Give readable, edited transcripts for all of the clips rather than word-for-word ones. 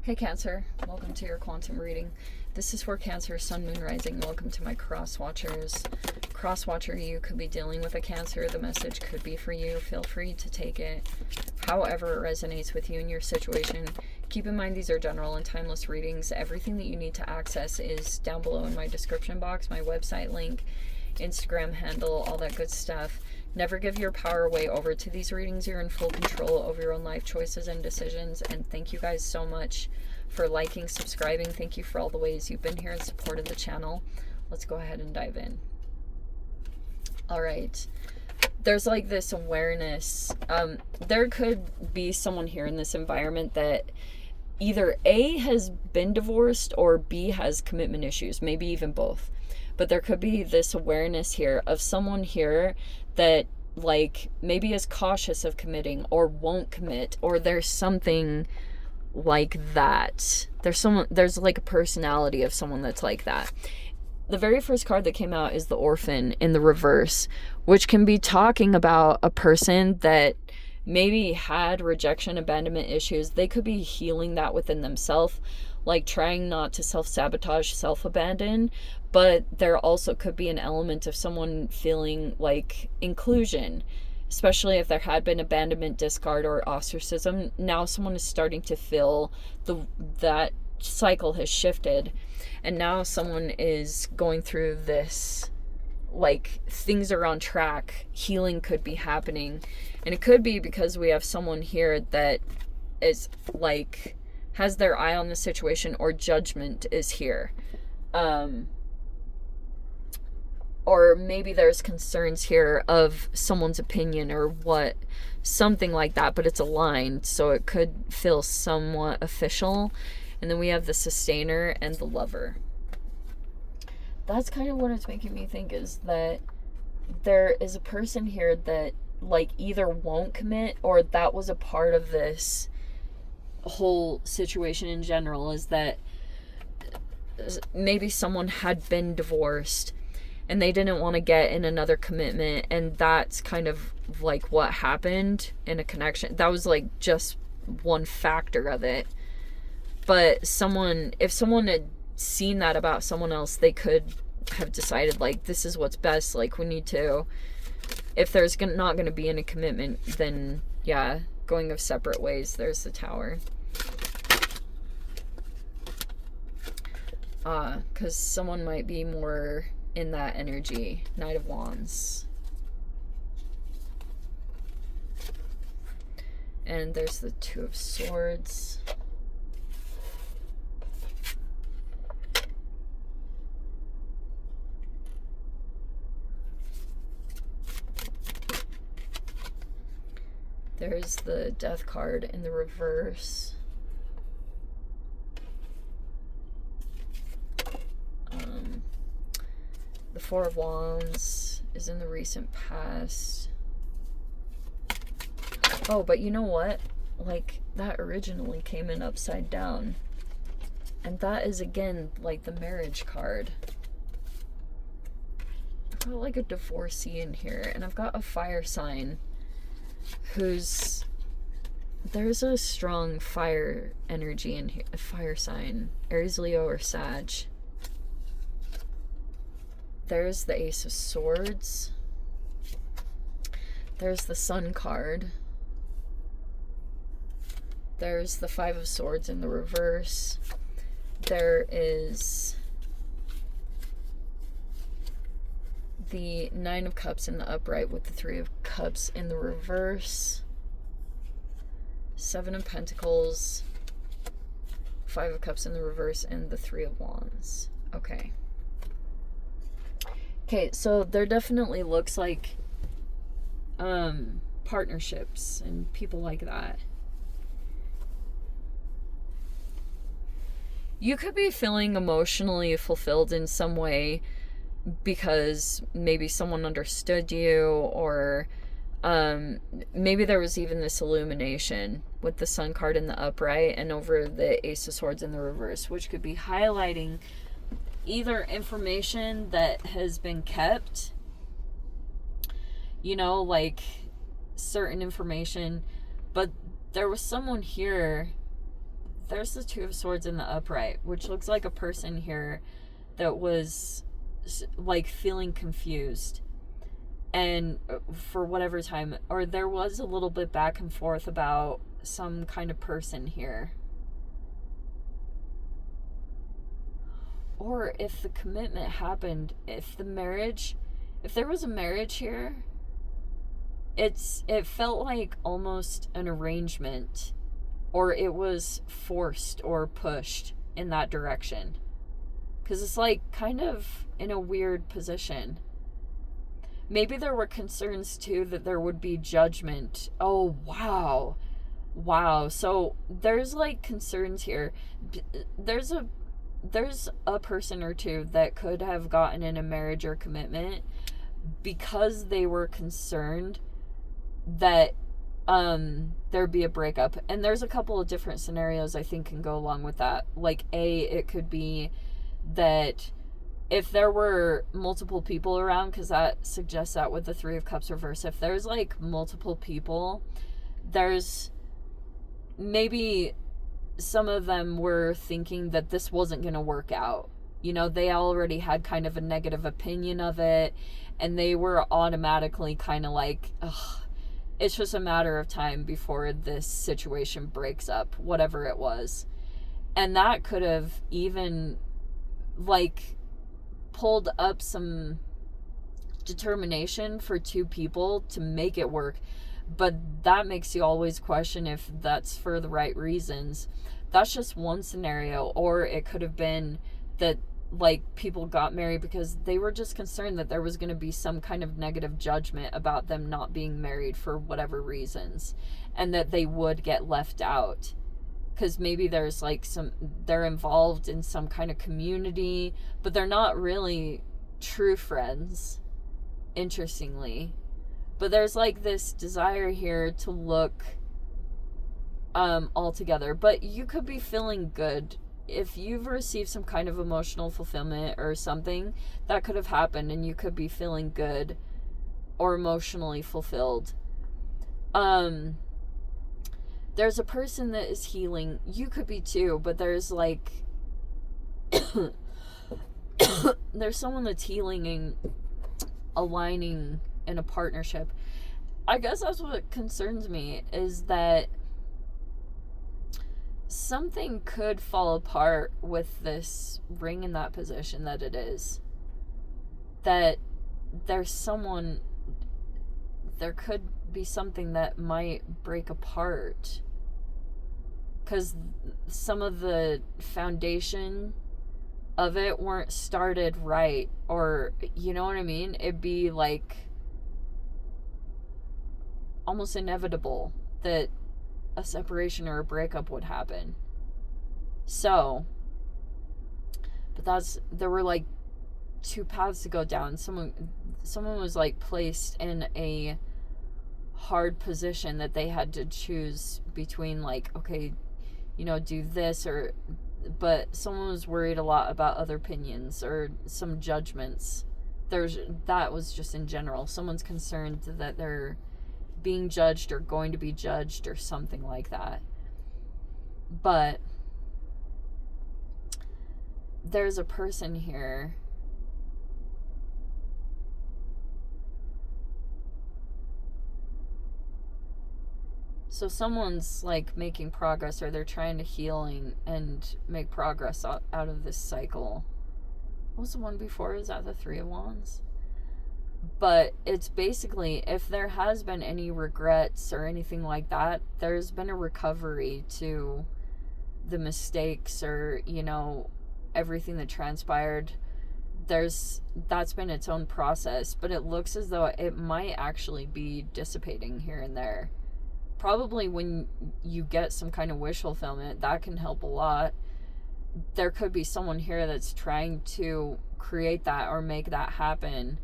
Hey Cancer, welcome to your quantum reading. This is for Cancer, Sun, Moon, Rising. Welcome to my cross watchers. Cross watcher, you could be dealing with a Cancer. The message could be for you. Feel free to take it however it resonates with you and your situation. Keep in mind these are general and timeless readings. Everything that you need to access is down below in my description box, my website link, Instagram handle, all that good stuff. Never give your power away over to these readings. You're in full control over your own life choices and decisions. And thank you guys so much for liking, subscribing. Thank you for all the ways you've been here and supported the channel. Let's go ahead and dive in. All right. There's like this awareness. There could be someone here in this environment that either A, has been divorced, or B, has commitment issues, maybe even both. But there could be this awareness here of someone here that like maybe is cautious of committing or won't commit, or there's something like that. There's like a personality of someone that's like that. The very first card that came out is the Orphan in the reverse, which can be talking about a person that maybe had rejection, abandonment issues. They could be healing that within themselves, like trying not to self-sabotage, self-abandon. But there also could be an element of someone feeling like inclusion, especially if there had been abandonment, discard, or ostracism. Now someone is starting to feel that cycle has shifted, and now someone is going through this, like things are on track, healing could be happening. And it could be because we have someone here that is like has their eye on the situation, or judgment is here. Or maybe there's concerns here of someone's opinion or what, something like that, but it's aligned, so it could feel somewhat official. And then we have the Sustainer and the Lover. That's kind of what it's making me think, is that there is a person here that like either won't commit, or that was a part of this whole situation in general, is that maybe someone had been divorced and they didn't want to get in another commitment, and that's kind of like what happened in a connection. That was like just one factor of it. But if someone had seen that about someone else, they could have decided like, this is what's best. Like, we need to, if there's not going to be any commitment, then yeah, going of separate ways. There's the Tower. Because someone might be more in that energy. Knight of Wands. And there's the Two of Swords. There's the Death card in the reverse. The Four of Wands is in the recent past. Oh, but you know what? Like, that originally came in upside down. And that is, again, like the Marriage card. I've got like a divorcee in here, and I've got a fire sign who's... There's a strong fire energy in here. A fire sign. Aries, Leo, or Sag. There's the Ace of Swords. There's the Sun card. There's the Five of Swords in the reverse. There is the Nine of Cups in the upright with the Three of Cups in the reverse. Seven of Pentacles. Five of Cups in the reverse, and the Three of Wands. Okay. Okay, so there definitely looks like partnerships and people like that. You could be feeling emotionally fulfilled in some way because maybe someone understood you, or maybe there was even this illumination with the Sun card in the upright and over the Ace of Swords in the reverse, which could be highlighting either information that has been kept, you know, like certain information, but there was someone here there's the Two of Swords in the upright, which looks like a person here that was like feeling confused, and for whatever time, or there was a little bit back and forth about some kind of person here. Or if the commitment happened, if there was a marriage here, it felt like almost an arrangement, or it was forced or pushed in that direction. Because it's like kind of in a weird position. Maybe there were concerns too that there would be judgment. Oh, wow. Wow. So there's like concerns here. There's a person or two that could have gotten in a marriage or commitment because they were concerned that there'd be a breakup. And there's a couple of different scenarios I think can go along with that. Like, it could be that if there were multiple people around, because that suggests that with the Three of Cups reverse, if there's like multiple people, there's maybe some of them were thinking that this wasn't going to work out. You know, they already had kind of a negative opinion of it, and they were automatically kind of like, ugh, it's just a matter of time before this situation breaks up, whatever it was. And that could have even like pulled up some determination for two people to make it work. But that makes you always question if that's for the right reasons. That's just one scenario. Or it could have been that like people got married because they were just concerned that there was going to be some kind of negative judgment about them not being married for whatever reasons, and that they would get left out. Because maybe there's like they're involved in some kind of community, but they're not really true friends, interestingly. But there's like this desire here to look all together. But you could be feeling good. If you've received some kind of emotional fulfillment or something, that could have happened, and you could be feeling good or emotionally fulfilled. There's a person that is healing. You could be too, but there's like there's someone that's healing and aligning in a partnership. I guess that's what concerns me, is that something could fall apart with this ring in that position that it is. That there could be something that might break apart. Because some of the foundation of it weren't started right. Or, you know what I mean? It'd be like almost inevitable that a separation or a breakup would happen. So, but there were like two paths to go down. Someone was like placed in a hard position that they had to choose between, like, okay, you know, do this or, but someone was worried a lot about other opinions or some judgments. That was just in general. Someone's concerned that they're being judged or going to be judged or something like that. But there's a person here so someone's like making progress, or they're trying to healing and make progress out of this cycle. What was the one before? Is that the Three of Wands? But it's basically, if there has been any regrets or anything like that, there's been a recovery to the mistakes or, you know, everything that transpired. That's been its own process, but it looks as though it might actually be dissipating here and there. Probably when you get some kind of wish fulfillment, that can help a lot. There could be someone here that's trying to create that or make that happen,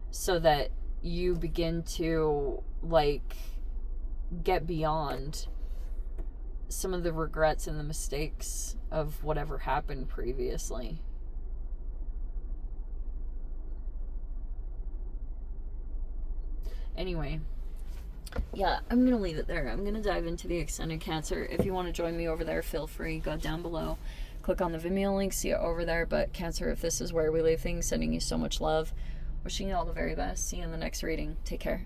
so that you begin to, like, get beyond some of the regrets and the mistakes of whatever happened previously. Anyway, Yeah, I'm going to leave it there. I'm going to dive into the extended Cancer. If you want to join me over there, feel free. Go down below. Click on the Vimeo link. See it over there. But Cancer, if this is where we leave things, sending you so much love. Wishing you all the very best. See you in the next reading. Take care.